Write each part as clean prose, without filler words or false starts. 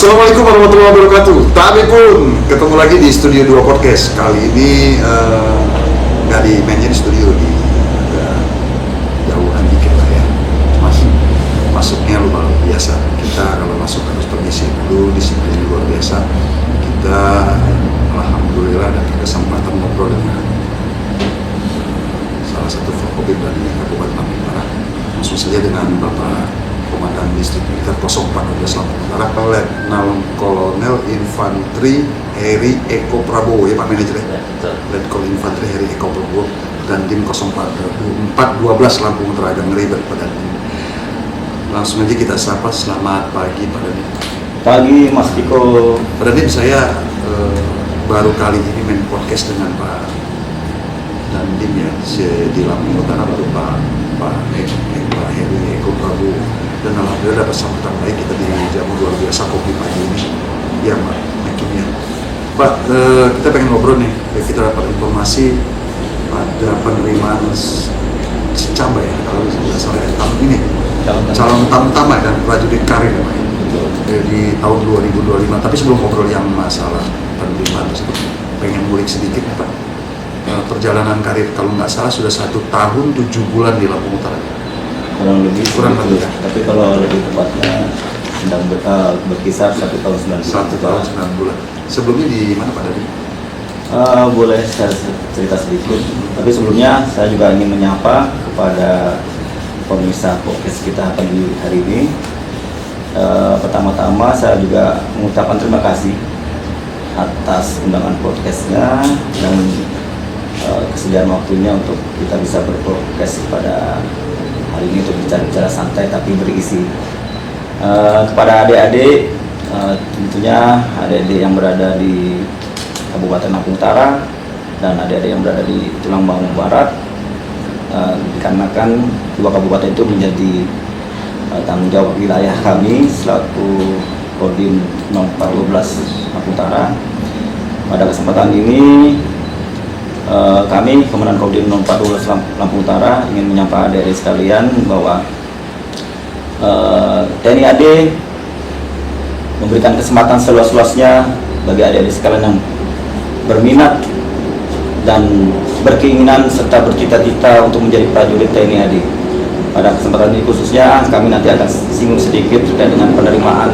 Assalamualaikum warahmatullahi wabarakatuh. Kami pun ketemu lagi di Studio 2 Podcast. Kali ini nggak di main studio, di agak jauhan dikit lah ya. Masuknya luar biasa. Kita kalau masuk harus permisi dulu, disiplin luar biasa. Kita alhamdulillah dapat kesempatan ngobrol dengan salah satu Forkopim dari Kabupaten Lampung Utara. Langsung saja dengan Bapak Komandan Distrik Militer 04 Lampung Utara, Letnan Kolonel Infanteri Heri Eko Prabowo, ya Pak Manajer ya? Letnan Infanteri Heri Eko Prabowo dan tim 0412 Lampung Utara, agak ngeri pada ini. Langsung aja kita sapa, selamat pagi Pak Dandim. Pagi Mas Diko. Pak Dandim, saya baru kali ini main podcast dengan Pak Dandim ya, di Lampung Utara baru Pak Heri Eko Prabowo. Dan alhamdulillah dapat sambutan baik, kita dijamu luar biasa kopi pagi ini. Ya Pak, makinnya. Pak, kita pengen ngobrol nih, kita dapat informasi pada penerimaan secamba ya, kalau tidak salah ya, tahun ini calon utama dan prajurit karir ya Pak, di tahun 2025. Tapi sebelum ngobrol yang masalah penerimaan tersebut, pengen ngulik sedikit nih Pak. Perjalanan karir kalau nggak salah sudah 1 tahun 7 bulan di Lampung Utara. Kurang lebih ya. Tapi kalau lebih tepatnya sedang berkisar 1 tahun 9 bulan. 1 tahun 9 bulan. Sebelumnya di mana Pak Dandim? Boleh saya cerita sedikit. Tapi sebelumnya saya juga ingin menyapa kepada pemirsa podcast kita pagi hari ini. Pertama-tama saya juga mengucapkan terima kasih atas undangan podcastnya dan kesediaan waktunya untuk kita bisa berpodcast pada hari ini untuk bicara-bicara santai tapi berisi. Kepada adik-adik, tentunya adik-adik yang berada di Kabupaten Lampung Utara dan adik-adik yang berada di Tulang Bawang Barat, dikarenakan 2 kabupaten itu menjadi tanggung jawab wilayah kami selaku Kodim 0412 Lampung Utara. Pada kesempatan ini kami Komandan Kodim 0412 Lampung Utara ingin menyapa adik-adik sekalian bahwa TNI AD memberikan kesempatan seluas-luasnya bagi adik-adik sekalian yang berminat dan berkeinginan serta bercita-cita untuk menjadi prajurit TNI AD. Pada kesempatan ini khususnya kami nanti akan singgung sedikit terkait dengan penerimaan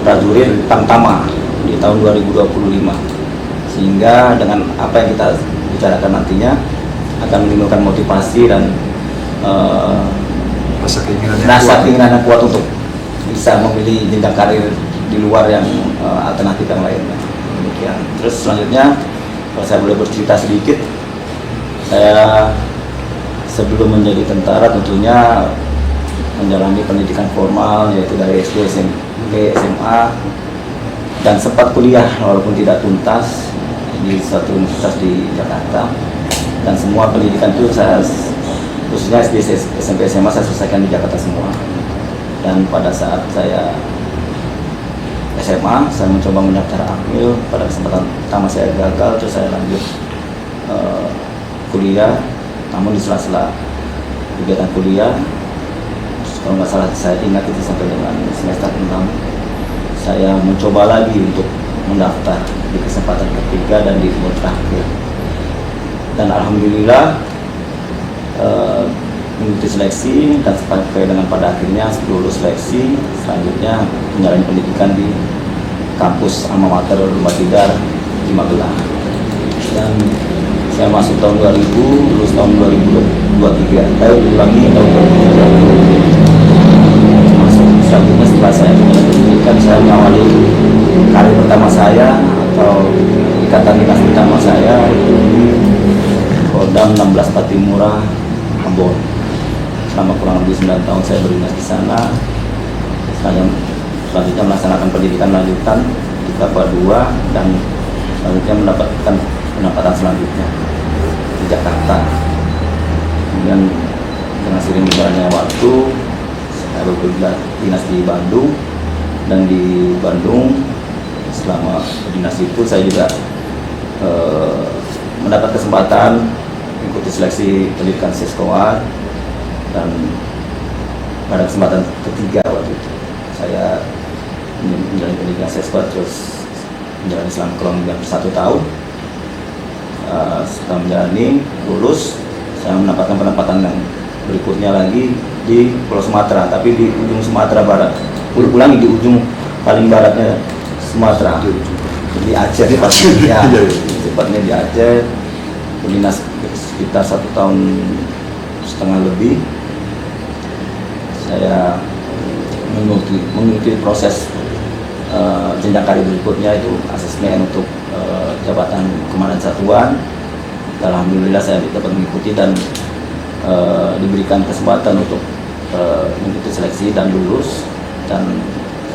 prajurit Tamtama di tahun 2025, sehingga dengan apa yang kita bicarakan nantinya akan menimbulkan motivasi dan Rasa keinginan yang kuat untuk bisa memilih jenjang karir di luar yang alternatif yang lainnya. Demikian. Terus selanjutnya, kalau saya boleh bercerita sedikit, saya sebelum menjadi tentara tentunya menjalani pendidikan formal yaitu dari SD, SMP, SMA dan sempat kuliah walaupun tidak tuntas di satu universitas di Jakarta, dan semua pendidikan itu saya khususnya SD, SMP, SMA saya selesaikan di Jakarta semua. Dan pada saat saya SMA saya mencoba mendaftar akmil, pada kesempatan pertama saya gagal, terus saya lanjut kuliah, namun di sela-sela kegiatan kuliah, kalau nggak salah saya ingat itu sampai dengan semester 6 saya mencoba lagi untuk mendaftar di kesempatan ketiga dan di umur terakhir, dan alhamdulillah mengikuti seleksi dan sampai dengan pada akhirnya lulus seleksi. Selanjutnya menjalani pendidikan di kampus Alma Mater Rumah Tidar di Magelang, dan saya masuk tahun 2000, lulus tahun 2023, ulangi tahun 2023 masuk. Selanjutnya setelah saya menjalani pendidikan, saya mengawali karir pertama saya atau ikatan dinas pertama saya itu di Kodam 16 Patimura, Ambon. Selama kurang lebih 9 tahun saya berdinas di sana. Selanjutnya melaksanakan pendidikan lanjutan di Kapa 2 dan selanjutnya mendapatkan pendapatan selanjutnya di Jakarta. Kemudian dengan sering berjalannya waktu, saya berdinas di Bandung, dan di Bandung selama berdinas itu saya juga mendapat kesempatan mengikuti seleksi pendidikan Seskoad, dan pada kesempatan ketiga waktu itu saya menjalani pendidikan siswa, terus menjalani selama kurang lebih 1 tahun. Setelah menjalani, lulus, saya mendapatkan penempatan yang berikutnya lagi di Pulau Sumatera, tapi di ujung Sumatera Barat. Ulangi, di ujung paling baratnya Sumatera, di Aceh tepatnya. Ya, tepatnya di Aceh. Berdinas sekitar 1,5 tahun lebih. Saya mengikuti proses jenjang karir berikutnya, itu asesmen untuk jabatan komandan satuan. Alhamdulillah saya dapat mengikuti dan diberikan kesempatan untuk mengikuti seleksi dan lulus, dan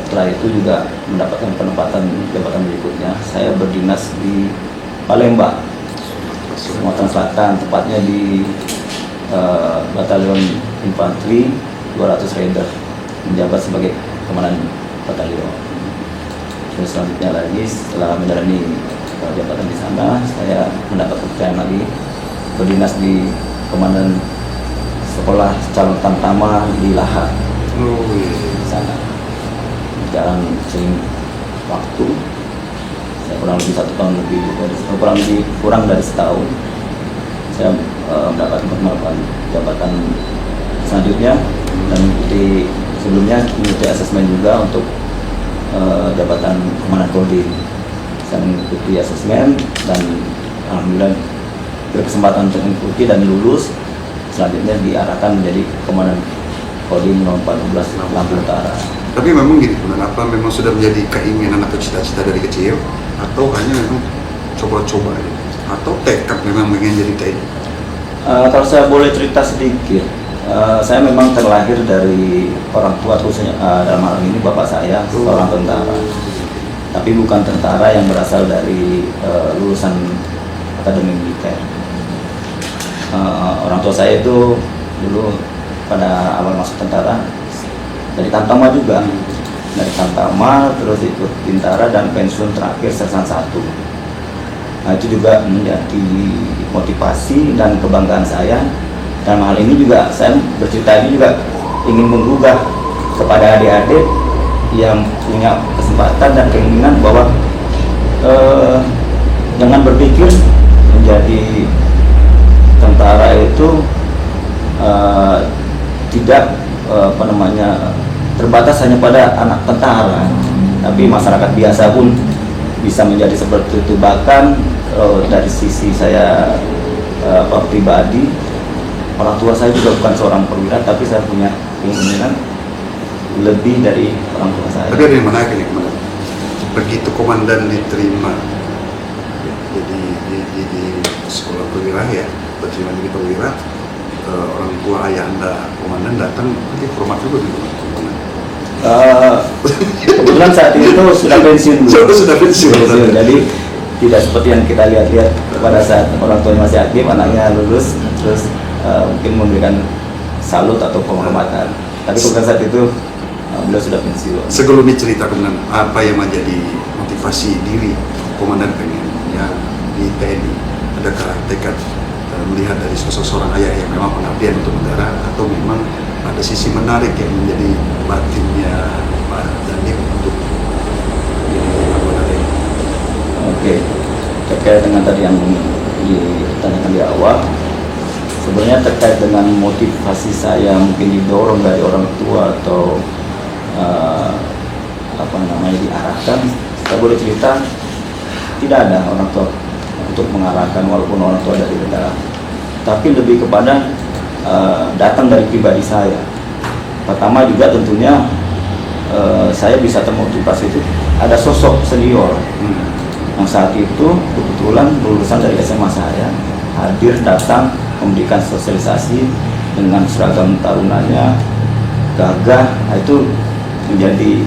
setelah itu juga mendapatkan penempatan jabatan berikutnya. Saya berdinas di Palembang, Sumatera Selatan, tepatnya di Batalion Infanteri 200 Raider, menjabat sebagai komandan batalion. Terus selanjutnya lagi, setelah menjalani jabatan di sana, saya mendapat kepercayaan lagi berdinas di komandan sekolah calon tamtama di Lahat. Di sana berjalan sering waktu, saya kurang lebih 1 tahun lebih, kurang dari setahun, saya mendapatkan penempatan jabatan selanjutnya, dan sebelumnya mengikuti asesmen juga untuk jabatan komandan kodim. Saya mengikuti asesmen dan alhamdulillah berkesempatan untuk mengikuti dan lulus. Selanjutnya diarahkan menjadi komandan kodim 014 Lampung Utara. Tapi memang gitu, apa memang sudah menjadi keinginan atau cita-cita dari kecil, atau hanya memang coba-coba aja, atau tekad memang ingin jadi TNI? Kalau saya boleh cerita sedikit, saya memang terlahir dari orang tua, khususnya dalam hal ini bapak saya seorang tentara, tapi bukan tentara yang berasal dari lulusan akademi militer. Orang tua saya itu dulu pada awal masuk tentara dari Tamtama juga, dari Tamtama terus ikut Bintara dan pensiun terakhir Sersan 1. Nah, itu juga menjadi motivasi dan kebanggaan saya. Dalam hal ini juga saya bercerita ini juga ingin menggugah kepada adik-adik yang punya kesempatan dan keinginan bahwa jangan berpikir menjadi tentara itu tidak terbatas hanya pada anak tentara, tapi masyarakat biasa pun bisa menjadi seperti itu. Bahkan dari sisi saya pribadi, orang tua saya juga bukan seorang perwira, tapi saya punya keinginan lebih dari orang tua saya. Tapi ada yang menarik nih, begitu komandan diterima jadi di sekolah perwira ya, berterima jadi perwira, orang tua ayah anda komandan datang, dia hormat juga di rumah komandan. Kebetulan saat itu sudah pensiun dulu. Sudah pensiun. Jadi tidak seperti yang kita lihat-lihat pada saat orang tuanya masih aktif, anaknya lulus terus mungkin memberikan salut atau penghormatan. Tapi pada saat itu beliau sudah pensiun. Sebelum cerita komandan, apa yang menjadi motivasi diri komandan pengen ya di TNI? Adakah tekad melihat dari sosok seorang ayah yang memang pengabdian untuk negara, atau memang ada sisi menarik yang menjadi batinnya Pak Dandim untuk jadi anggota TNI? Oke, terkait dengan tadi yang ditanyakan di awal, sebenarnya terkait dengan motivasi saya mungkin didorong dari orang tua atau diarahkan, saya boleh cerita tidak ada orang tua untuk mengarahkan, walaupun orang tua dari negara, tapi lebih kepada datang dari pribadi saya. Pertama juga tentunya saya bisa termotivasi itu ada sosok senior yang saat itu kebetulan lulusan dari SMA saya, hadir datang memberikan sosialisasi dengan seragam tarunanya gagah. Nah, itu menjadi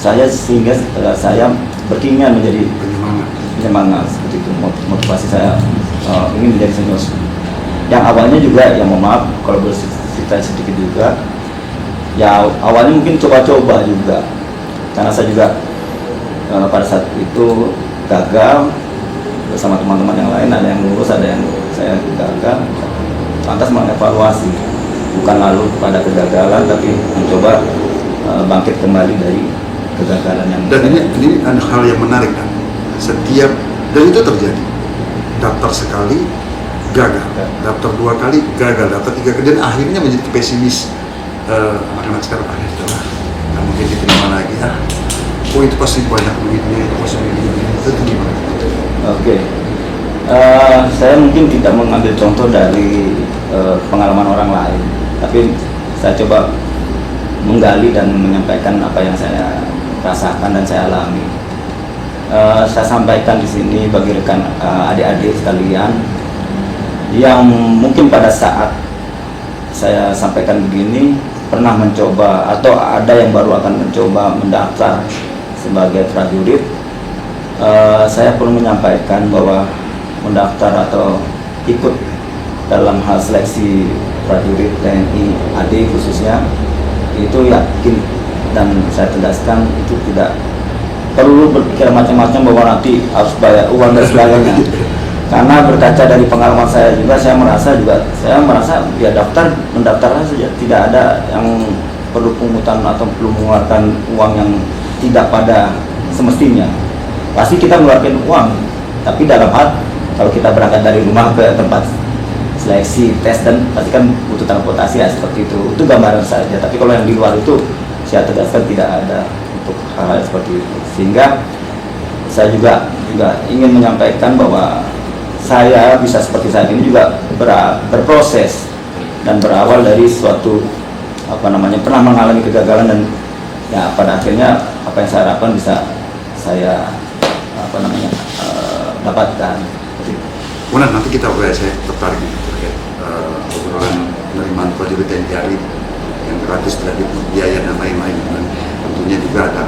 saya, sehingga saya berkeinginan menjadi penyemangat seperti itu. Motivasi saya ingin menjadi senior. Yang awalnya juga, yang mohon maaf kalau bercerita sedikit juga, ya awalnya mungkin coba-coba juga, karena saya juga pada saat itu gagal bersama teman-teman yang lain, ada yang lulus, ada yang saya gagal, lantas mengevaluasi bukan lalu pada kegagalan, tapi mencoba bangkit kembali dari kegagalan yang. Dan ini ada hal yang menarik kan, setiap dan itu terjadi, daftar sekali gagal, daftar 2 kali gagal, daftar 3 kali, dan akhirnya menjadi pesimis. Anak-anak sekarang adalah nggak mungkin diterima lagi, oh itu pasti banyak duitnya, itu pasti duitnya, itu gimana? Oke. Saya mungkin tidak mengambil contoh dari pengalaman orang lain, tapi saya coba menggali dan menyampaikan apa yang saya rasakan dan saya alami. Saya sampaikan di sini bagi rekan adik-adik sekalian yang mungkin pada saat saya sampaikan begini pernah mencoba atau ada yang baru akan mencoba mendaftar sebagai prajurit. Saya perlu menyampaikan bahwa mendaftar atau ikut dalam hal seleksi prajurit TNI AD khususnya itu yakin, dan saya tegaskan itu tidak perlu berpikir macam-macam bahwa nanti harus bayar uang dan sebagainya. Karena berkaca dari pengalaman saya juga, saya merasa ya mendaftar saja, tidak ada yang perlu pungutan atau perlu mengeluarkan uang yang tidak pada semestinya. Pasti kita mengeluarkan uang, tapi dalam hal kalau kita berangkat dari rumah ke tempat seleksi tes dan pasti kan butuh transportasi ya, seperti itu gambaran saja. Tapi kalau yang di luar itu saya tegaskan tidak ada untuk hal-hal seperti itu. Sehingga saya juga ingin menyampaikan bahwa saya bisa seperti saat ini juga berproses dan berawal dari suatu pernah mengalami kegagalan, dan ya pada akhirnya apa yang saya harapkan bisa saya dapatkan. Kemudian nanti kita saya tertarik terkait obrolan penerimaan prajurit TNI yang gratis dari biaya dan lain-lain. Dan tentunya juga ada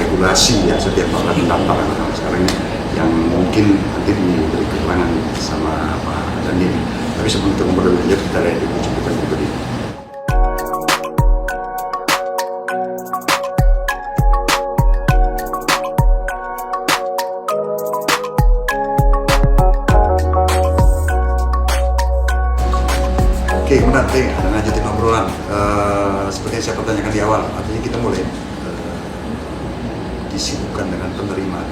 regulasi ya setiap orang mendaftar sekarang ini yang mungkin nanti diberi keterangan sama Pak Dandi. Tapi sebelum kita ngobrol lebih lanjut, kita lihat dulu cuplikan berikut ini. Oke, kemudian ada lanjutin obrolan. Seperti yang saya pertanyakan di awal, artinya kita mulai disibukkan dengan penerimaan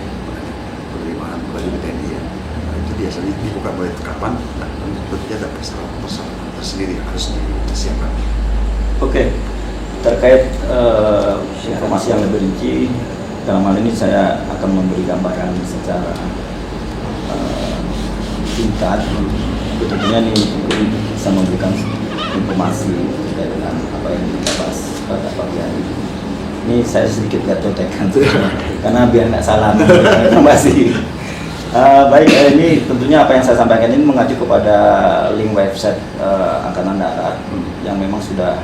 prajurit TNI ya. Nah, itu biasanya dibuka mulai kapan? Nah, tentunya ada persyaratan tersendiri yang harus disiapkan. Oke, terkait informasi yang lebih rinci, dalam hal ini saya akan memberi gambaran secara singkat. Tentunya ini bisa memberikan informasi terkait dengan apa yang kita bahas pada pagi hari ini. Ini saya sedikit contekan karena biar nggak salah informasi. Baik, ini tentunya apa yang saya sampaikan ini mengacu kepada link website Angkatan Darat yang memang sudah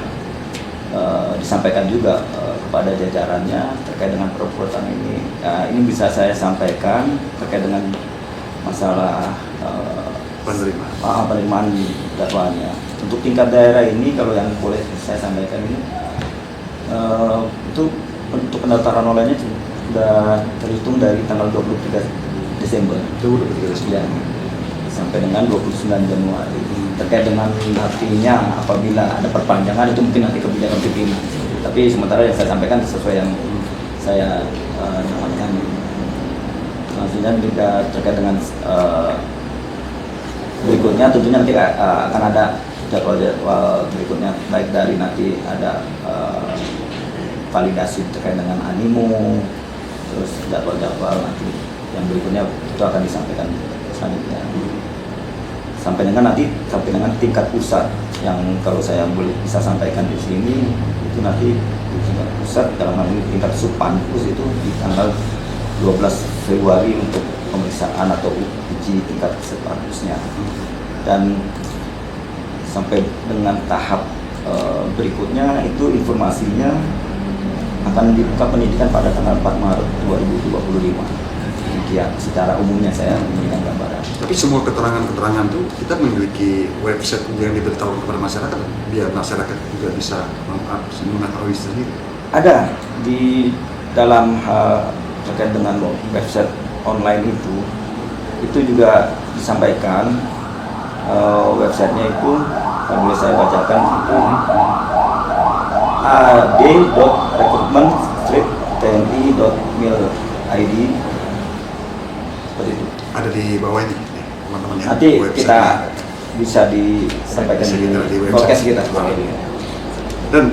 disampaikan juga kepada jajarannya terkait dengan proposal ini. Ini bisa saya sampaikan terkait dengan masalah penerimaan dakwaannya. Untuk tingkat daerah ini, kalau yang boleh saya sampaikan ini, itu untuk pendaftaran online-nya sudah terhitung dari tanggal 23 Desember ya, sampai dengan 29 Januari. Terkait dengan artinya apabila ada perpanjangan itu mungkin nanti kebijakan pimpinan. Tapi sementara yang saya sampaikan sesuai yang saya dapatkan. Selanjutnya juga terkait dengan berikutnya tentunya nanti akan ada jadwal berikutnya, baik dari nanti ada validasi terkait dengan animo, terus jadwal nanti yang berikutnya itu akan disampaikan selanjutnya sampai dengan tingkat pusat, yang kalau saya boleh bisa sampaikan di sini itu nanti di tingkat pusat dalam hal ini tingkat Subpanpus itu di tanggal 12 Februari untuk pemeriksaan atau uji tingkat Subpanpusnya, dan sampai dengan tahap berikutnya itu informasinya akan dibuka pendidikan pada tanggal 4 Maret 2025. Demikian secara umumnya saya memberikan gambaran. Tapi semua keterangan-keterangan itu kita memiliki website yang diberitahu kepada masyarakat biar masyarakat juga bisa mengetahui sendiri. Ada di dalam terkait dengan website online itu juga disampaikan websitenya itu Kalau boleh saya bacakan itu ad.recruitment-tni.mil.id seperti itu. Ada di bawah ini nih, teman-teman ya. Nanti website-nya. kita bisa disampaikan Bisa kita di di website. podcast kita. Dan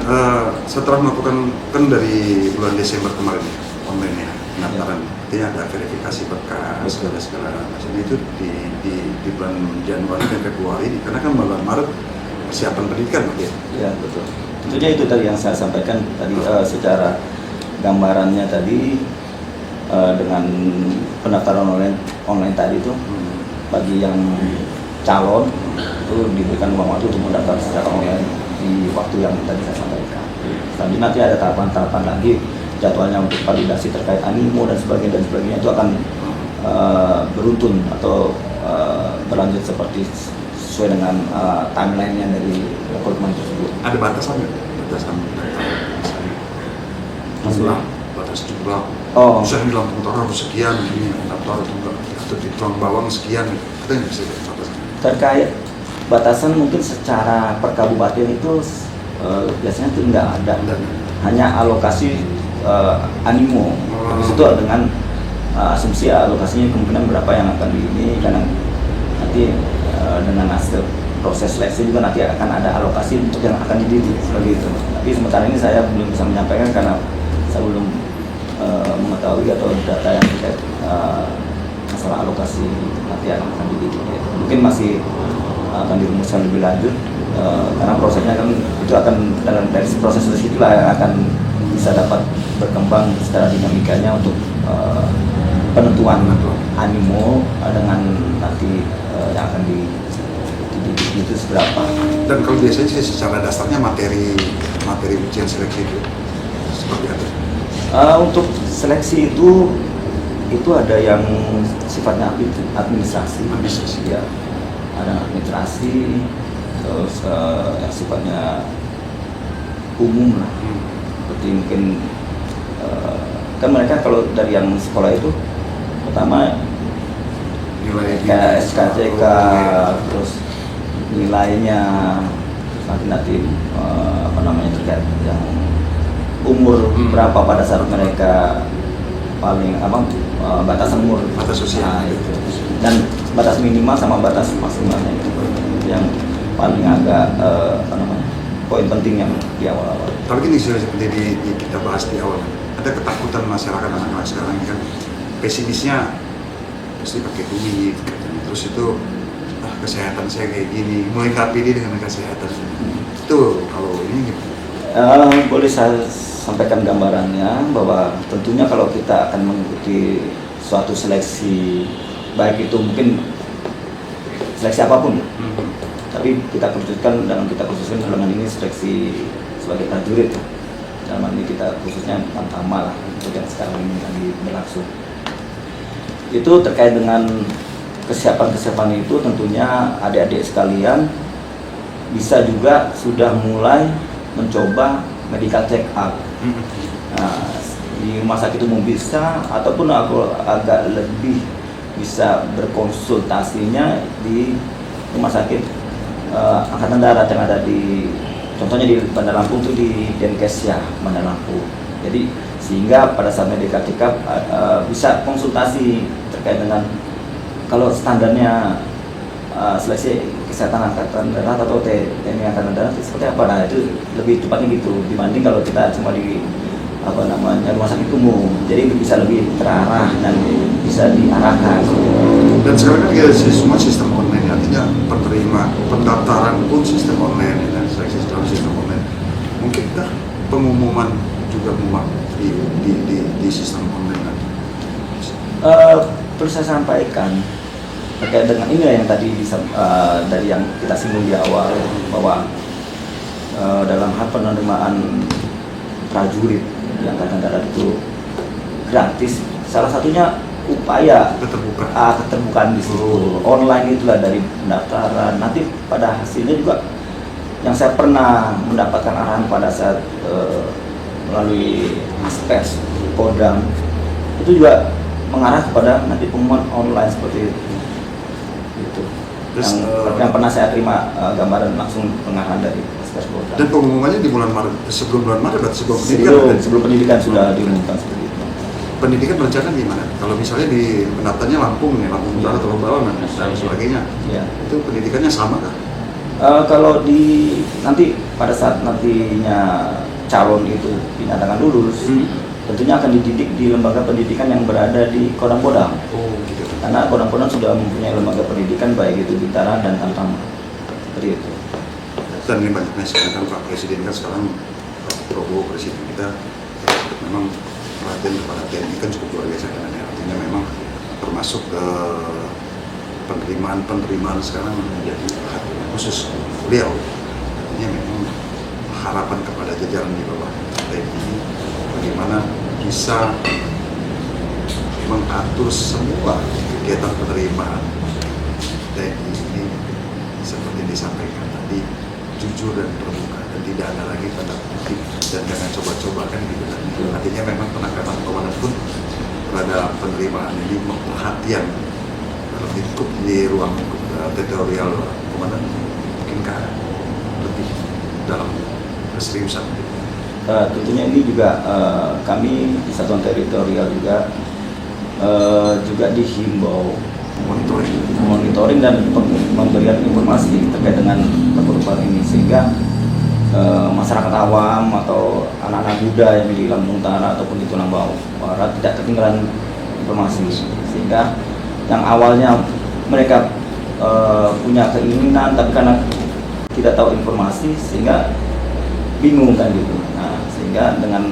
setelah melakukan kan dari bulan Desember kemarin ya, online ya, pendaftaran, artinya ada verifikasi berkas segala macam itu di bulan Januari dan Februari ini, karena kan bulan Maret persiapan pendidikan ya. Ya betul. Tentunya itu tadi yang saya sampaikan tadi secara gambarannya tadi dengan pendaftaran online tadi itu bagi yang calon itu diberikan ruang waktu untuk mendaftar secara online di waktu yang tadi saya sampaikan. Selanjutnya nanti ada tahapan-tahapan lagi jadwalnya untuk validasi terkait animo dan sebagainya itu akan beruntun atau berlanjut seperti sesuai dengan timeline-nya dari rekrutmen tersebut. Ada batasannya, jumlah, batas jumlah. Misalnya di Lampung Utara harus sekian, ini daftar atau di Tulang Bawang sekian, kita nggak bisa lihat batasan. Terkait batasan mungkin secara per kabupaten itu biasanya itu nggak ada, hanya alokasi animo. Habis itu dengan asumsi alokasinya kemungkinan berapa yang akan di ini, karena nanti dengan hasil proses seleksi juga nanti akan ada alokasi untuk yang akan dididik seperti itu. Tapi sementara ini saya belum bisa menyampaikan karena saya belum mengetahui atau data yang terkait masalah alokasi nanti yang akan dididik. Mungkin masih akan dirumuskan lebih lanjut karena prosesnya kan itu akan dari proses itulah yang akan bisa dapat berkembang secara dinamikanya untuk penentuan animo dengan nanti yang akan dididik itu seberapa. Dan kalau biasanya sih secara dasarnya materi ujian seleksi itu seperti apa? Untuk seleksi itu ada yang sifatnya administrasi. Ya, ada administrasi, terus yang sifatnya umum lah. Seperti mungkin kan mereka kalau dari yang sekolah itu pertama Nilai kayak SKCK, terus nilainya, nanti apa namanya terkait yang umur berapa pada saat mereka paling batasan umur, batas usia itu, dan batas minimal sama batas maksimalnya itu yang paling agak poin penting yang di awal-awal. Tapi gini seperti kita bahas di awal, ada ketakutan masyarakat anak-anak sekarang ini kan, pesimisnya pasti pakai duit, terus itu kesehatan saya kayak gini, melengkapi diri dengan kesehatan. Itu kalau ini boleh saya sampaikan gambarannya bahwa tentunya kalau kita akan mengikuti suatu seleksi, baik itu mungkin seleksi apapun, tapi kita khususkan dengan ini seleksi sebagai prajurit. Dalam hal ini kita khususnya Tamtama lah untuk yang sekarang ini lagi berlangsung. Itu terkait dengan kesiapan itu tentunya adik-adik sekalian bisa juga sudah mulai mencoba medical check up. Nah, di rumah sakit umum bisa, ataupun aku agak lebih bisa berkonsultasinya di rumah sakit Angkatan Darat yang ada di, contohnya di Bandar Lampung itu di Denkesya Bandar Lampung. Jadi sehingga pada saat medical check up bisa konsultasi terkait dengan kalau standarnya seleksi kesehatan Angkatan Darat atau TNI Angkatan Darat seperti apa. Nah itu lebih tepatnya gitu dibanding kalau kita cuma di rumah sakit umum. Jadi bisa lebih terarah dan bisa diarahkan. Dan sekarang kan kita semua sistem online, artinya pendaftaran pun sistem online dan seleksi dalam sistem online. Mungkinkah pengumuman juga muat di sistem online kan? Perlu saya sampaikan terkait dengan ini yang tadi dari yang kita singgung di awal bahwa dalam hal penerimaan prajurit yang Angkatan Darat itu gratis. Salah satunya upaya keterbukaan di situ. Online itulah dari pendaftaran. Nanti pada hasilnya juga yang saya pernah mendapatkan arahan pada saat melalui Aspes, Kodam, itu juga mengarah kepada nanti pengumuman online seperti itu. Terus, yang pernah saya terima gambaran langsung pengarahan dari Peskes Polda. dan pengumumannya di bulan Maret, sebelum bulan Maret atau sebelum pendidikan? Sebelum pendidikan sudah diumumkan seperti itu. Pendidikan berencana gimana? Kalau misalnya di pendaftarnya Lampung nih, Lampung Utara atau Bawang dan sebagainya, Ya. itu pendidikannya sama kah? Kalau nanti pada saat nantinya calon itu dinyatakan lulus, tentunya akan dididik di lembaga pendidikan yang berada di Kodam-Kodam. Oh gitu. Karena Kodam-Kodam sudah mempunyai lembaga pendidikan baik itu Bintara dan Tamtama. Seperti itu. Dan ini banyaknya sekarang kan Pak Presiden kan sekarang Pak Prabowo Presiden kita memang perhatian kepada TNI kan cukup luar biasa kan, artinya memang termasuk penerimaan sekarang menjadi perhatian khusus beliau. Artinya memang harapan kepada jajaran di bawah TNI bagaimana bisa mengatur semua kegiatan penerimaan TNI ini seperti disampaikan tadi, jujur dan terbuka dan tidak ada lagi tanda kutip dan jangan coba-coba kan gitu kan. Artinya memang penangkapan komandan pun terhadap penerimaan ini perhatian dalam lingkup di ruang teritorial komandan mungkinkah lebih dalam keseriusan gitu. Tentunya ini juga kami di Satuan Teritorial juga dihimbau monitoring dan memberikan informasi terkait dengan perubahan ini sehingga masyarakat awam atau anak-anak muda yang di Lampung Utara ataupun di Tulang Barat tidak ketinggalan informasi, sehingga yang awalnya mereka punya keinginan tapi karena tidak tahu informasi sehingga bingung kan gitu. Nah, sehingga dengan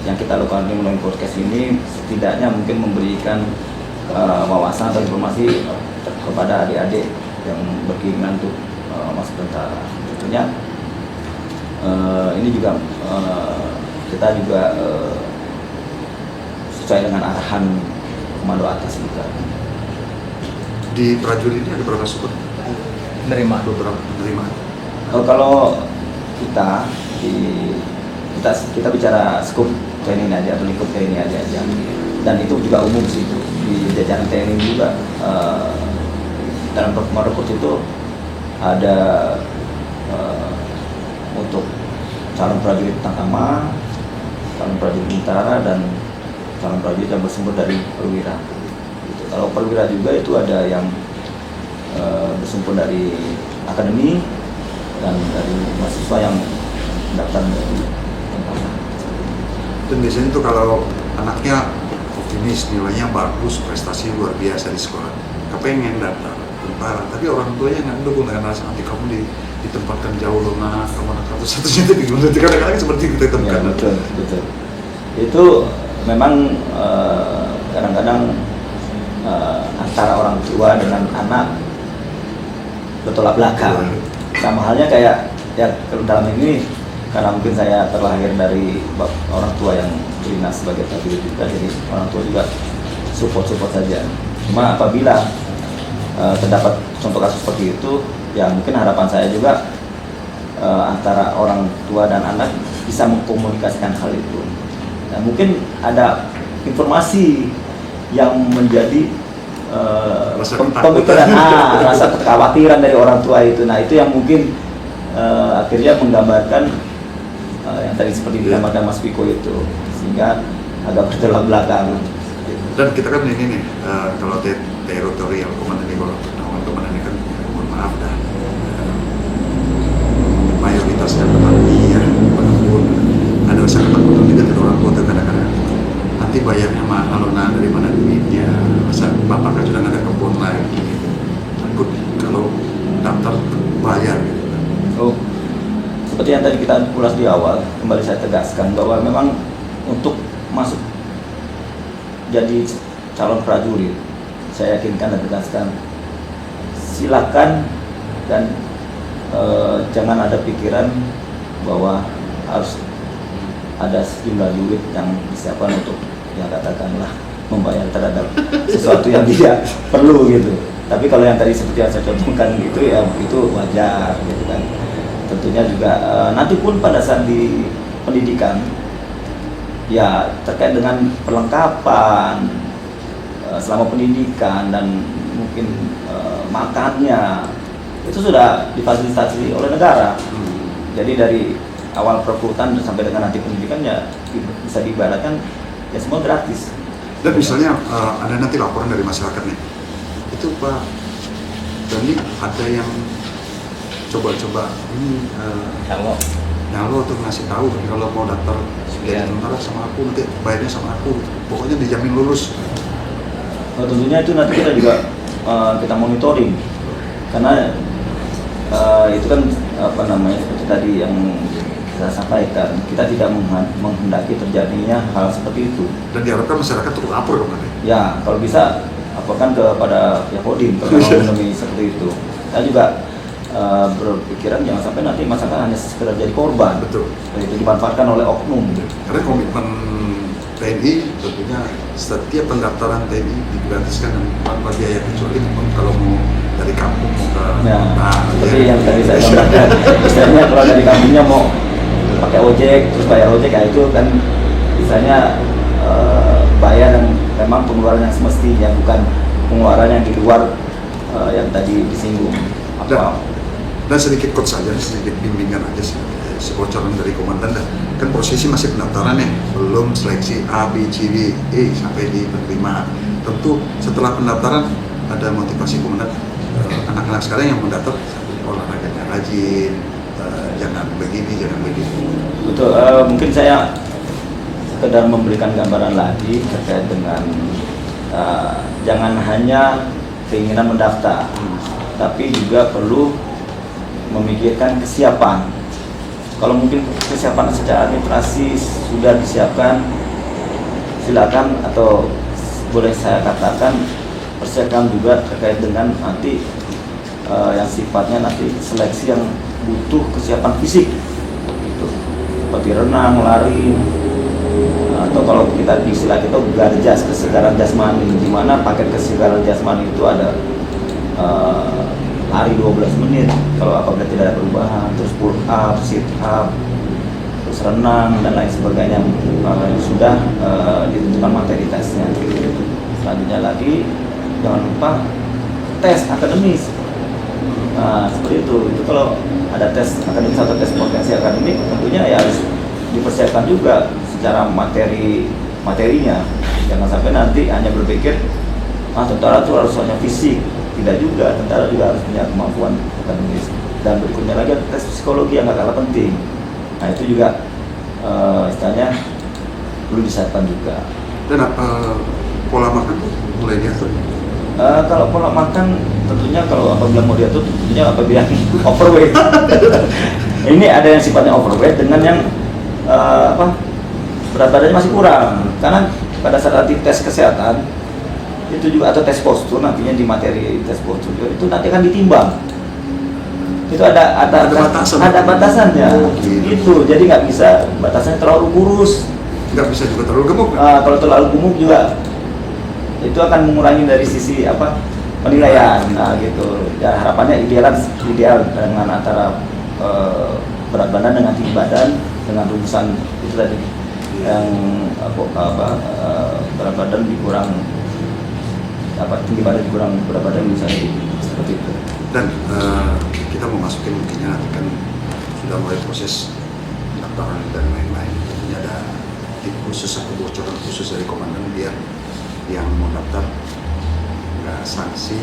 yang kita lakukan di melalui podcast ini setidaknya mungkin memberikan wawasan atau informasi kepada adik-adik yang berkeinginan untuk masuk tentara. Tentunya ini juga kita juga sesuai dengan arahan komando atas juga. Di prajurit ini ada berapa suku? Menerima. Beberapa penerimaan. Kalau kita bicara skup TNI aja atau lingkup TNI aja, dan itu juga umum sih di jajaran TNI juga. Dalam merekrut itu ada untuk calon prajurit Tamtama, calon prajurit Bintara, dan calon prajurit yang bersumber dari perwira. Gitu. Kalau perwira juga itu ada yang bersumber dari akademi dan dari mahasiswa yang daftar dari Tamtama. Dan biasanya itu kalau anaknya optimis, nilainya bagus, prestasi luar biasa di sekolah, kepengen daftar tentara, tapi orang tuanya nggak mendukung dengan alasan nanti kamu ditempatkan jauh loh nak, kamu anak satu-satunya itu gimana? Kadang-kadang seperti kita temukan. Ya, betul. Itu memang kadang-kadang antara orang tua dengan anak bertolak belakang. Sama halnya kayak ya dalam ini karena mungkin saya terlahir dari orang tua yang dinas sebagai prajurit juga, jadi orang tua juga support saja. Cuma apabila terdapat contoh kasus seperti itu, ya mungkin harapan saya juga antara orang tua dan anak bisa mengkomunikasikan hal itu. Nah, mungkin ada informasi yang menjadi pemikiran, rasa kekhawatiran dari orang tua itu. Nah, itu yang mungkin akhirnya menggambarkan yang tadi seperti digambarkan Mas Piko itu, sehingga agak bertolak belakang. Dan kita kan ini nih, kalau teritorial komandan di bawah naungan komandan ini kan, mohon maaf dah, mayoritasnya petani ya, penebun, ada rasa ketakutan juga dari orang tua kadang-kadang. Nanti bayarnya mahal, nah dari mana duitnya? Masa bapak kan sudah nggak ada kebun lagi, gitu. Takut kalau daftar bayar gitu. Oh, seperti yang tadi kita ulas di awal, kembali saya tegaskan bahwa memang untuk masuk jadi calon prajurit, saya yakinkan dan tegaskan, silakan dan jangan ada pikiran bahwa harus ada sejumlah duit yang disiapkan untuk yang katakanlah membayar terhadap sesuatu yang tidak perlu gitu. Tapi kalau yang tadi seperti yang saya contohkan gitu ya itu wajar gitu kan. Tentunya juga nanti pun pada saat di pendidikan ya terkait dengan perlengkapan selama pendidikan dan mungkin makannya itu sudah difasilitasi oleh negara. Jadi dari awal perekrutan sampai dengan nanti pendidikan ya bisa diibaratkan ya semua gratis. Dan misalnya ada nanti laporan dari masyarakat nih, itu Pak Dandi ada yang coba-coba ini Kalau nyalo tuh ngasih tahu kalau mau daftar jadi tentara sama aku nanti bayarnya sama aku, pokoknya dijamin lulus. tentunya itu nanti kita juga kita monitoring karena itu kan apa namanya seperti tadi yang saya sampaikan, kita tidak menghendaki terjadinya hal seperti itu. Dan diharapkan masyarakat turut lapor kemana? Ya, kalau bisa laporkan kepada pihak Kodim kalau memenuhi seperti itu. Saya juga berpikiran jangan sampai nanti masyarakat hanya sekedar jadi korban. Betul. Dan itu dimanfaatkan oleh oknum. Karena komitmen TNI tentunya setiap pendaftaran TNI digratiskan tanpa biaya kecuali kalau mau dari kampung mau ke Seperti yang tadi saya sampaikan, misalnya kalau dari kampungnya mau pakai ojek terus bayar ojek ya itu kan misalnya bayar yang memang pengeluaran yang semestinya, bukan pengeluaran yang di luar yang tadi disinggung. Dan sedikit coach saja, sedikit bimbingan aja sih, sebocoran dari komandan dah. Kan prosesi masih pendaftaran ya, belum seleksi A, B, C, D, E sampai di penerima. Tentu setelah pendaftaran ada motivasi komandan, anak-anak sekarang yang mendaftar olahraganya rajin, jangan begini, jangan begitu. Betul, mungkin saya sekedar memberikan gambaran lagi terkait dengan jangan hanya keinginan mendaftar, tapi juga perlu memikirkan kesiapan. Kalau mungkin kesiapan secara administrasi sudah disiapkan, silakan, atau boleh saya katakan persiapkan juga terkait dengan nanti yang sifatnya nanti seleksi yang butuh kesiapan fisik, gitu. Seperti renang, lari, atau kalau kita di istilah kita garjas, kesegaran jasmani, di mana paket kesegaran jasmani itu ada lari 12 menit kalau apabila tidak ada perubahan, terus pull up, sit up, terus renang dan lain sebagainya yang sudah ditentukan materi tesnya. Selanjutnya lagi jangan lupa tes akademis. Nah, seperti itu kalau ada tes akademis atau tes potensi akademik tentunya ya harus dipersiapkan juga secara materinya. Jangan sampai nanti hanya berpikir tentara itu harus hanya fisik. Tidak juga, tentara juga harus punya kemampuan akademis. Dan berikutnya lagi tes psikologi yang gak kalah penting. Nah itu juga istilahnya perlu disiapkan juga. Dan pola makan mulai diatur? Kalau pola makan tentunya kalau apabila mau diatur tentunya apabila yang overweight. Ini ada yang sifatnya overweight dengan yang berat badannya masih kurang. Karena pada saat nanti tes kesehatan itu juga atau tes postur, nantinya di materi tes postur itu nanti akan ditimbang. Itu ada batasannya. Itu jadi nggak bisa batasannya terlalu kurus, nggak bisa juga terlalu gemuk. Kalau terlalu gemuk juga itu akan mengurangi dari sisi penilaian. Nah gitu. Ya harapannya ideal dengan antara berat badan dengan tinggi badan dengan rumusan itu tadi yang berat badan dikurang tinggi badan kurang berat badan misalnya seperti itu. Dan kita mau masukin mungkinnya nanti kan sudah mulai proses pendaftaran dan lain-lain. Tentunya ada tip khusus atau bocoran khusus dari komandan biar yang mau daftar nggak sanksi,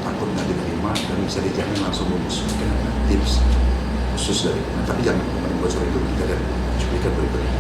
takut nggak diterima dan bisa dijamin langsung lulus. Mungkin ada tips khusus dari tapi jangan bocor itu kita lihat cuplikan berikutnya.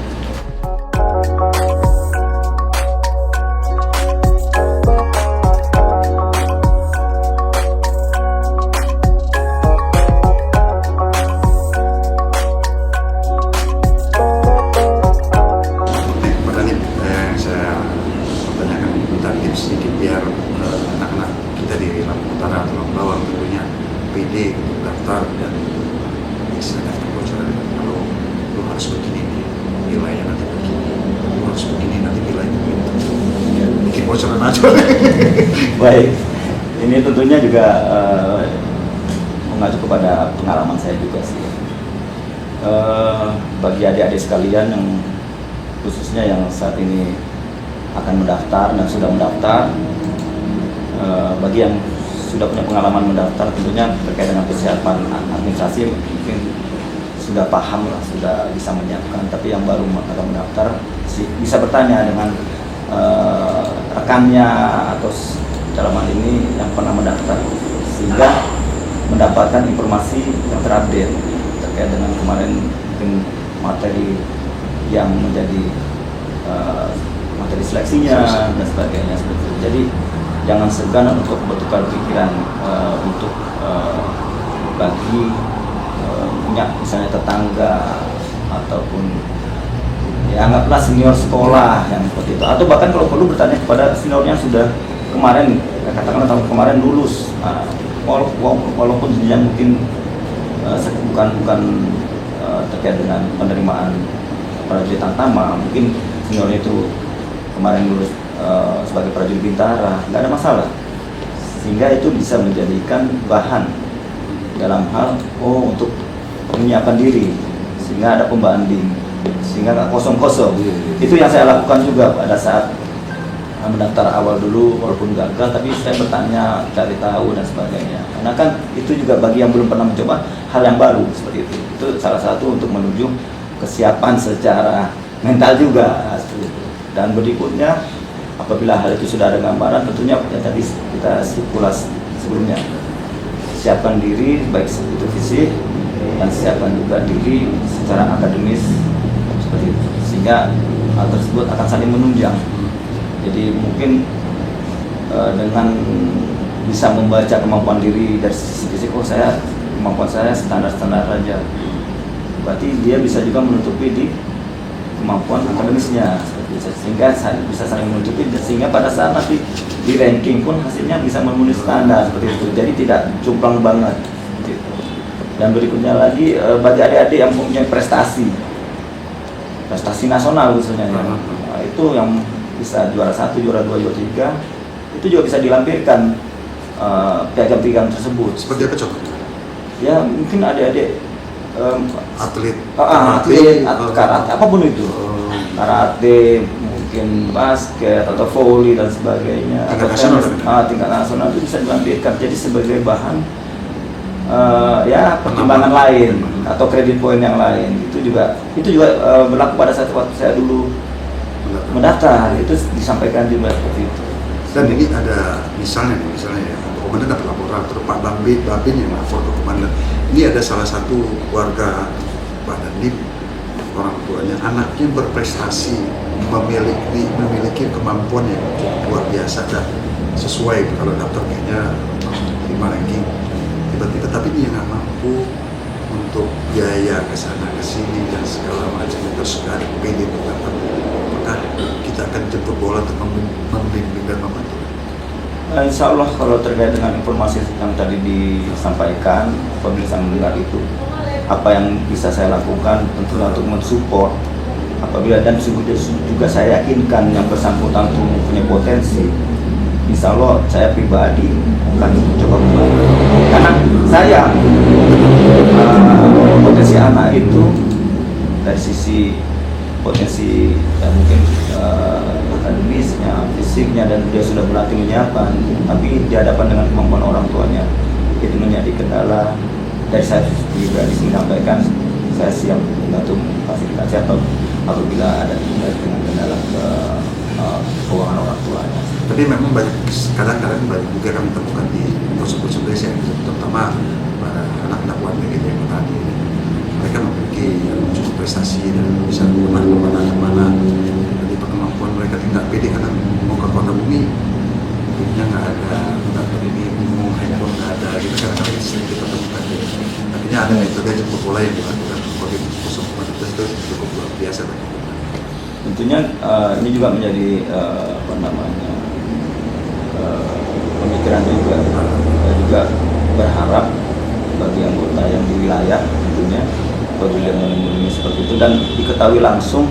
PD untuk daftar dan bisa daftar bocoran. Kalau lu harus begini nih nilainya nanti begini, lu harus begini nanti nilainya begini, bikin bocoran aja. Baik, ini tentunya juga mengacu kepada pengalaman saya juga sih. Bagi adik-adik sekalian yang khususnya yang saat ini akan mendaftar dan sudah mendaftar, bagi yang sudah punya pengalaman mendaftar, tentunya terkait dengan persiapan administrasi mungkin sudah paham lah, sudah bisa menyiapkan. Tapi yang baru akan mendaftar bisa bertanya dengan rekannya atau dalam hal ini yang pernah mendaftar, sehingga mendapatkan informasi yang terupdate terkait dengan kemarin mungkin materi yang menjadi materi seleksinya dan sebagainya seperti itu. Jadi jangan segan untuk bertukar pikiran untuk bagi punya misalnya tetangga ataupun ya anggaplah senior sekolah yang seperti itu, atau bahkan kalau perlu bertanya kepada seniornya sudah kemarin, katakanlah tahun kemarin lulus, walaupun jenjang mungkin bukan terkait dengan penerimaan prajurit Tamtama, mungkin seniornya itu kemarin lulus sebagai prajurit Bintara, nggak ada masalah, sehingga itu bisa menjadikan bahan dalam hal untuk menyiapkan diri, sehingga ada pembanding, sehingga nggak kosong-kosong. Itu yang saya lakukan juga pada saat mendaftar awal dulu, walaupun gagal, tapi saya bertanya, cari tahu dan sebagainya. Karena kan itu juga bagi yang belum pernah mencoba hal yang baru seperti itu. Itu salah satu untuk menuju kesiapan secara mental juga seperti itu. Dan berikutnya, apabila hal itu sudah ada gambaran, tentunya yang tadi kita stipulasi sebelumnya, siapkan diri baik itu fisik dan siapkan juga diri secara akademis seperti itu, sehingga hal tersebut akan saling menunjang. Jadi mungkin dengan bisa membaca kemampuan diri dari sisi fisik, kemampuan saya standar-standar saja, berarti dia bisa juga menutupi di kemampuan akademisnya seperti itu, sehingga bisa saling menutupi, sehingga pada saat nanti di ranking pun hasilnya bisa memenuhi standar seperti itu. Jadi tidak jomplang banget gitu. Dan berikutnya lagi bagi adik-adik yang mempunyai prestasi nasional khususnya ya. Nah, itu yang bisa juara 1, juara 2, juara 3, itu juga bisa dilampirkan piagam-piagam tersebut. Seperti apa contohnya? Ya mungkin adik-adik Atlet, karate, apapun itu, karate, mungkin basket atau volley dan sebagainya, tingkat atau nasional, tingkat nasional itu bisa dilampirkan. Jadi sebagai bahan ya pertimbangan lain atau kredit poin yang lain. Itu juga berlaku pada saat waktu saya dulu mendaftar, itu disampaikan juga seperti itu. Dan ini ada misalnya ya, komandan dapat laporan, terus Pak Babin yang lapor ke komandan. Ini ada salah satu warga Pak Dandim, orang tuanya, anaknya berprestasi, memiliki kemampuan yang luar biasa dan sesuai kalau daftar kayaknya 5 ranking. Tiba-tiba tapi dia nggak mampu untuk biaya ke sana ke sini dan segala macam, itu sekali pede untuk dapat. Apakah kita akan jemput bola untuk membimbing dan membantu? Insya Allah kalau terkait dengan informasi yang tadi disampaikan, apabila saya mendengar itu, apa yang bisa saya lakukan tentunya untuk mensupport. Apabila dan juga saya yakinkan yang bersangkutan itu mempunyai potensi, insya Allah saya pribadi akan coba membantu. Karena saya potensi anak itu dari sisi potensi mungkin akademisnya, fisiknya, dan dia sudah berlatih menyiapkan, tapi di hadapan dengan kemampuan orang tuanya itu menjadi kendala. Dari saya pribadi menyampaikan saya siap membantu fasilitasi atau apabila ada dengan kendala ke keuangan orang tuanya. Tapi memang kadang-kadang banyak juga kami temukan di proses desa, terutama para anak-anak warga gitu yang tadi, mereka memiliki cukup prestasi dan bisa pernah kemana-mana. Jadi kemampuan mereka tidak pede karena mau ke kota bumi, duitnya nggak ada, daftar ini mau handphone nggak ada, gitu kadang-kadang sering kita temukan. Artinya ada metode jemput bola yang dilakukan sebagai proses itu cukup luar biasa bagi kita. Tentunya ini juga menjadi pemikiran juga. Saya juga berharap bagi anggota yang di wilayah tentunya apabila menemui seperti itu dan diketahui langsung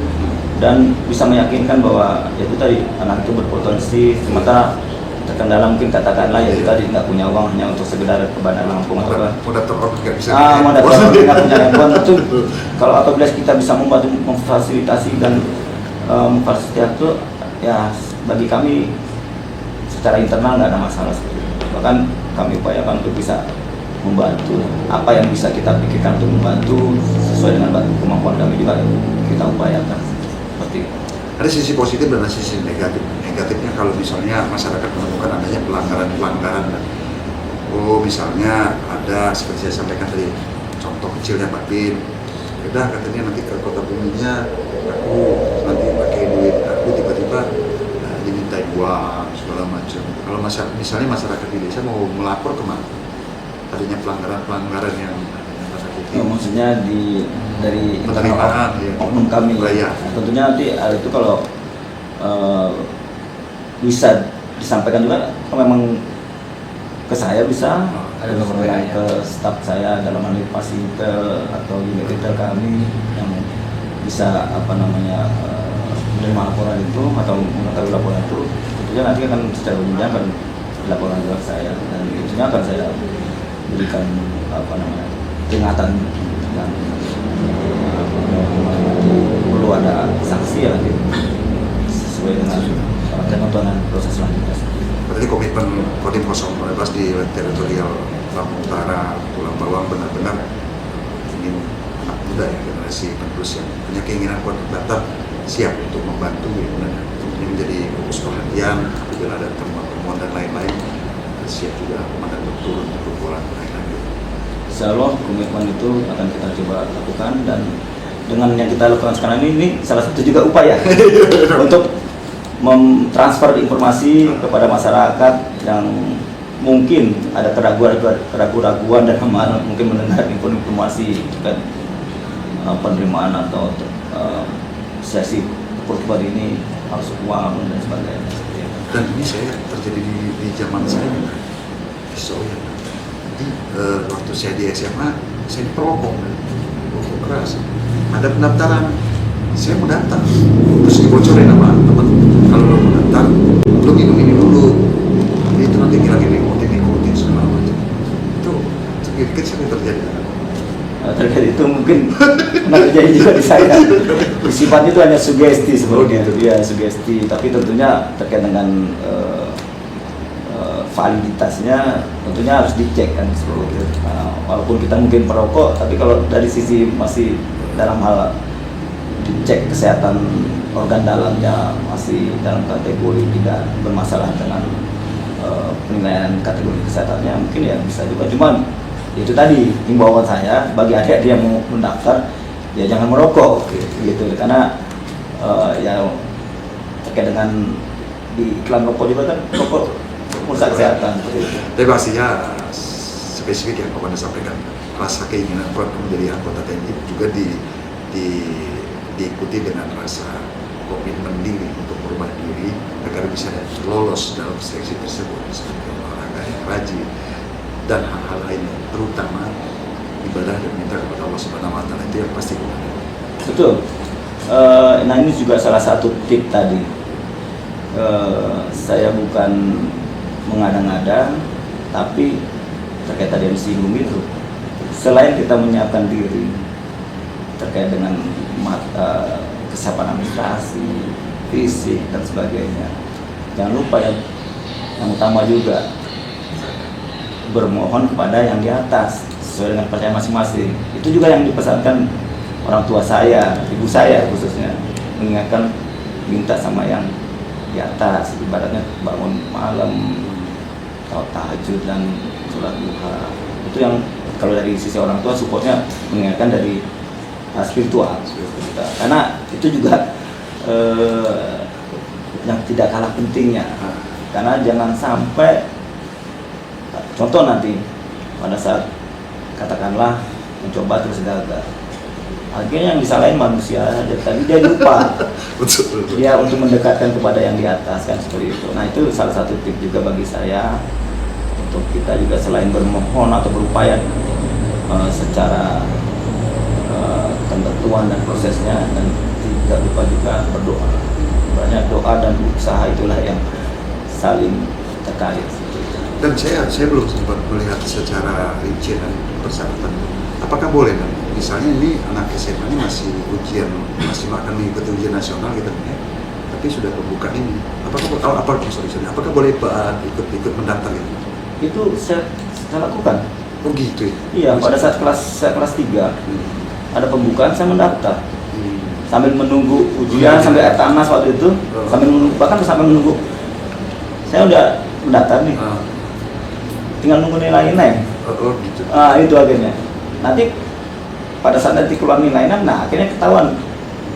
dan bisa meyakinkan bahwa itu tadi anak itu berpotensi, sementara terkendala mungkin katakanlah ya tadi nggak punya uang hanya untuk sekedar ke Bandar Lampung atau mau daftar orang nggak bisa mau daftar orang nggak punya handphone. Itu kalau apabila kita bisa membantu memfasilitasi dan memfasilitasi itu ya bagi kami secara internal nggak ada masalah seperti itu. Bahkan kami upayakan untuk bisa membantu. Apa yang bisa kita pikirkan untuk membantu sesuai dengan kemampuan kami juga kita upayakan seperti itu. Ada sisi positif dan ada sisi negatif. Negatifnya kalau misalnya masyarakat menemukan adanya pelanggaran-pelanggaran, misalnya ada seperti saya sampaikan tadi, contoh kecilnya Pak Bin, udah katanya nanti ke kota buminya aku nanti pakai duit aku tiba-tiba dimintai uang segala macam. Kalau misalnya masyarakat di desa mau melapor kemana? Adanya pelanggaran-pelanggaran yang maksudnya dari penerimaan oknum kami. Ya. Tentunya nanti hal itu kalau bisa disampaikan juga, kalau memang ke saya bisa, ada beberapa ke staf saya dalam hal ini Pasintel atau unit intel kami yang bisa menerima laporan itu atau mengetahui laporan itu, tentunya nanti akan secara umumnya akan dilaporkan ke saya, dan tentunya akan saya berikan peringatan dan perlu ada sanksi ya nanti sesuai dengan ketentuan proses selanjutnya. Berarti komitmen Kodim 012 di teritorial Lampung Utara, Tulang Bawang benar-benar ingin anak muda ya, generasi penerus yang punya keinginan kuat datang siap untuk membantu ya, ini menjadi fokus perhatian. Bila ada temuan-temuan dan lain-lain, siap juga komandan turun untuk bola lain-lain. Insya Allah komitmen itu akan kita coba lakukan, dan dengan yang kita lakukan sekarang ini salah satu juga upaya untuk mentransfer informasi kepada masyarakat yang mungkin ada keraguan dan mungkin mendengar informasi kan penerimaan atau sesi perkuat ini harus uang dan sebagainya. Dan ini saya terjadi di zaman saya juga. Soalnya jadi waktu saya di SMA saya diperokok keras. Ada pendaftaran, saya mau daftar, terus dibocorin sama teman, kalau lo mau daftar, lo minum ini dulu, itu nanti ngilangin nikotin segala macam. Itu sedikit sering terjadi. Terkait itu mungkin pernah terjadi juga di saya. Sifatnya itu hanya sugesti sebenarnya, ya sugesti. Tapi tentunya terkait dengan validitasnya tentunya harus dicek kan seperti itu. Walaupun kita mungkin perokok, tapi kalau dari sisi masih dalam hal dicek kesehatan organ dalamnya masih dalam kategori tidak bermasalah dengan penilaian kategori kesehatannya, mungkin ya bisa juga. Cuman itu tadi himbauan saya bagi adik-adik yang mau mendaftar, ya jangan merokok gitu, karena ya terkait dengan di iklan rokok juga kan rokok merusak kesehatan. Tapi pastinya spesifik yang Komando sampaikan, rasa keinginan kuat menjadi anggota TNI juga diikuti dengan rasa komitmen diri untuk merubah diri agar bisa lolos dalam seleksi tersebut, seperti olahraga yang rajin dan hal-hal lainnya, terutama ibadah dan minta kepada Allah Subhanahu Wa Taala, itu yang pasti ada. Betul. Nah ini juga salah satu tip tadi. Saya bukan mengada-ngada, tapi terkait tadi yang disinggung itu, selain kita menyiapkan diri terkait dengan kesiapan administrasi, fisik dan sebagainya, jangan lupa yang utama juga bermohon kepada yang di atas sesuai dengan percaya masing-masing. Itu juga yang dipesankan orang tua saya, ibu saya khususnya, mengingatkan minta sama yang di atas, ibaratnya bangun malam atau tahajud dan sholat duha. Itu yang kalau dari sisi orang tua supportnya mengingatkan dari spiritual kita. Karena itu juga yang tidak kalah pentingnya, karena jangan sampai contoh nanti pada saat katakanlah mencoba terus gagal, akhirnya yang disalahin manusia aja, tadi dia lupa dia untuk mendekatkan kepada yang di atas kan seperti itu. Nah itu salah satu tip juga bagi saya untuk kita juga selain bermohon atau berupaya secara ketentuan dan prosesnya, dan tidak lupa juga berdoa. Banyak doa dan usaha itulah yang saling terkait. Dan saya belum sempat melihat secara rinci dan persyaratan. Apakah boleh dan misalnya ini anak SMA ini masih akan mengikuti ujian nasional gitu ya, tapi sudah pembukaan ini. Apakah boleh ikut mendaftar gitu? itu saya lakukan. Oh gitu ya? Iya, pada saat saya kelas 3 ada pembukaan, saya mendaftar sambil menunggu ujian sampai air tanah waktu itu, bahkan sampai menunggu. Saya udah mendaftar nih, tinggal nunggu nilai NEM. Oh gitu. Itu akhirnya. Nanti pada saat nanti keluar nilai NEM, nah akhirnya ketahuan.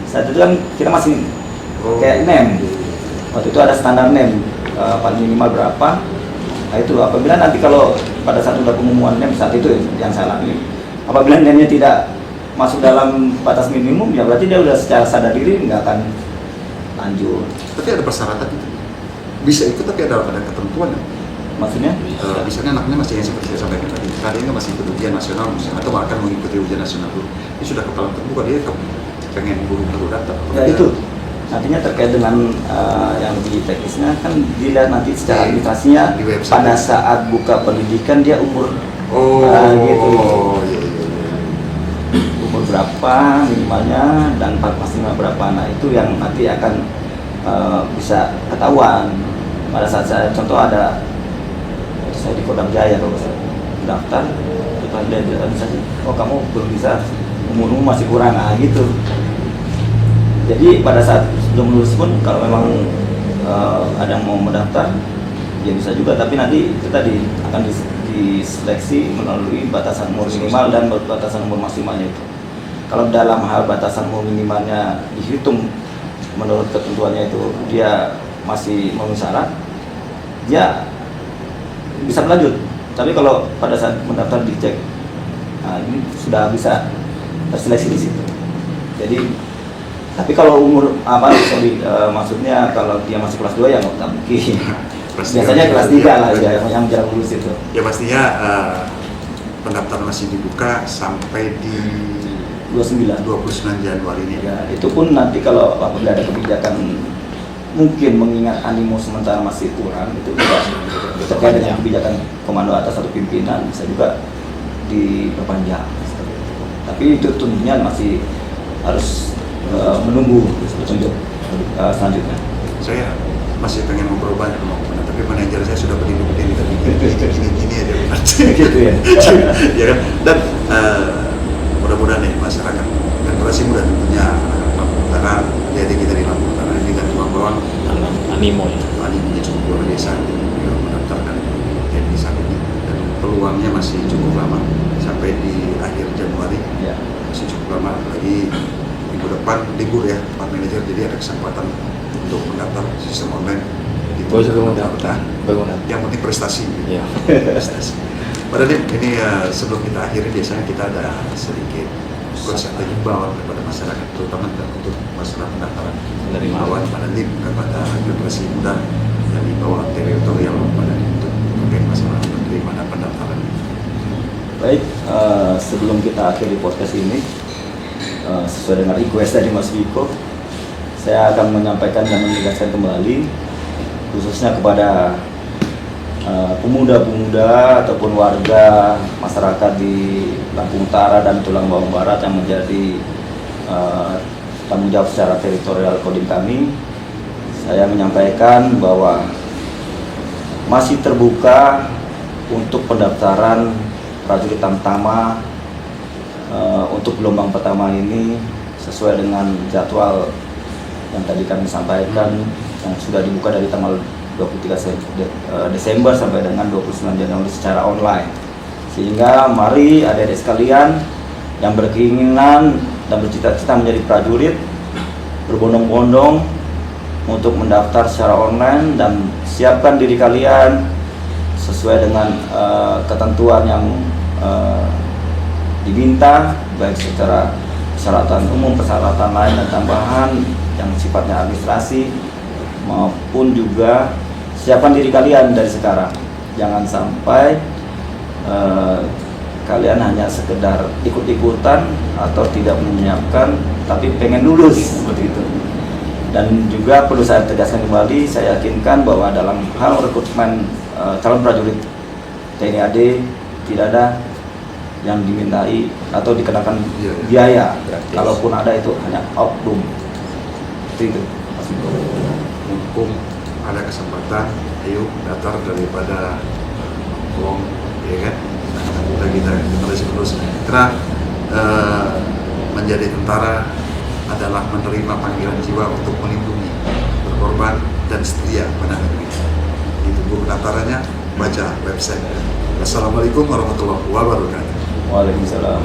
Saat itu kan kita masih kayak NEM. Waktu itu ada standar NEM, paling minimal berapa. Nah itu apabila nanti kalau pada saat sudah pengumuman NEM saat itu yang saya alami, apabila NEM-nya tidak masuk dalam batas minimum, ya berarti dia udah secara sadar diri nggak akan lanjut. Tapi ada persyaratan itu. Bisa ikut tapi ada ketentuan ya? Maksudnya? Misalnya anaknya masih yang seperti saya sampaikan tadi, kadang masih ikut ujian nasional misalnya, atau akan mengikuti ujian nasional dulu. Ini sudah kepala terbuka, dia pengen buru-buru daftar. Ya itu. Nantinya terkait dengan yang lebih teknisnya kan dilihat nanti secara administrasinya pada saat buka pendidikan dia umur gitu. Iya. Umur berapa minimalnya dan maksimal berapa, nah itu yang nanti akan bisa ketahuan. Pada saat saya contoh saya di Kodam Jaya kalau saya daftar, kita lihat administrasi, oh kamu belum bisa, umurmu masih kurang, gitu. Jadi pada saat sebelum lulus pun kalau memang ada yang mau mendaftar, ya bisa juga. Tapi nanti itu tadi akan diseleksi melalui batasan umur minimal dan batasan umur maksimalnya itu. Kalau dalam hal batasan umur minimalnya dihitung menurut ketentuannya itu dia masih memenuhi syarat, dia bisa berlanjut. Tapi kalau pada saat mendaftar dicek, nah ini sudah bisa terseleksi di situ. Jadi tapi kalau umur maksudnya kalau dia masih kelas 2 ya nggak mungkin. Biasanya kelas 3 lah ya, yang jarang lulus itu. Ya pastinya pendaftaran masih dibuka sampai di 29 Januari ini. Ya, itu pun nanti kalau apabila ada kebijakan mungkin mengingat animo sementara masih kurang, itu juga terkait dengan kebijakan komando atas atau pimpinan bisa juga diperpanjang. Tapi itu tentunya masih harus menunggu petunjuk selanjutnya. Saya masih pengen ngobrol banyak sama komandan, tapi manajer saya sudah berdiri tapi gini aja gitu ya. Ya kan? Dan mudah-mudahan nih masyarakat generasi muda tentunya karena jadi kita di Lampung Utara ini kan cuma bawang animonya cukup luar biasa mendaftarkan TNI saat ini, dan peluangnya masih cukup lama sampai di akhir Januari ya. Masih cukup lama lagi. Minggu depan libur ya Pak Manajer, jadi ada kesempatan untuk mendaftar sistem online di yang penting prestasi gitu. Ya. Prestasi. Pada ini sebelum kita akhiri biasanya kita ada sedikit konsep himbauan kepada masyarakat, terutama untuk masalah pendaftaran dari himbauan pada LIM kepada generasi muda dan himbauan teritorial pada untuk terkait masalah bagaimana pendaftaran. Baik, sebelum kita akhiri podcast ini, sesuai dengan request dari Mas Wiko, saya akan menyampaikan dan menegaskan kembali khususnya kepada pemuda-pemuda ataupun warga masyarakat di Lampung Utara dan Tulang Bawang Barat yang menjadi tanggung jawab secara teritorial Kodim kami. Saya menyampaikan bahwa masih terbuka untuk pendaftaran prajurit Tamtama untuk gelombang pertama ini sesuai dengan jadwal yang tadi kami sampaikan, yang sudah dibuka dari tanggal 23 Desember sampai dengan 29 Januari secara online. Sehingga mari adik-adik sekalian yang berkeinginan dan bercita-cita menjadi prajurit berbondong-bondong untuk mendaftar secara online dan siapkan diri kalian sesuai dengan ketentuan yang diminta, baik secara persyaratan umum, persyaratan lain dan tambahan yang sifatnya administrasi, maupun juga siapkan diri kalian dari sekarang. Jangan sampai kalian hanya sekedar ikut-ikutan atau tidak menyiapkan tapi pengen lulus seperti itu. Dan juga perlu saya tegaskan kembali, saya yakinkan bahwa dalam hal rekrutmen calon prajurit TNI AD tidak ada yang dimintai atau dikenakan biaya. Kalaupun ada itu hanya oknum. Itu Mas Wiko. Mumpung ada kesempatan, ayo daftar daripada Hongkong, ya kan? Nah, kita terus karena menjadi tentara adalah menerima panggilan jiwa untuk melindungi, berkorban dan setia pada negeri. Itu buku pengantaranya, baca website. Wassalamualaikum warahmatullahi wabarakatuh. Waalaikumsalam.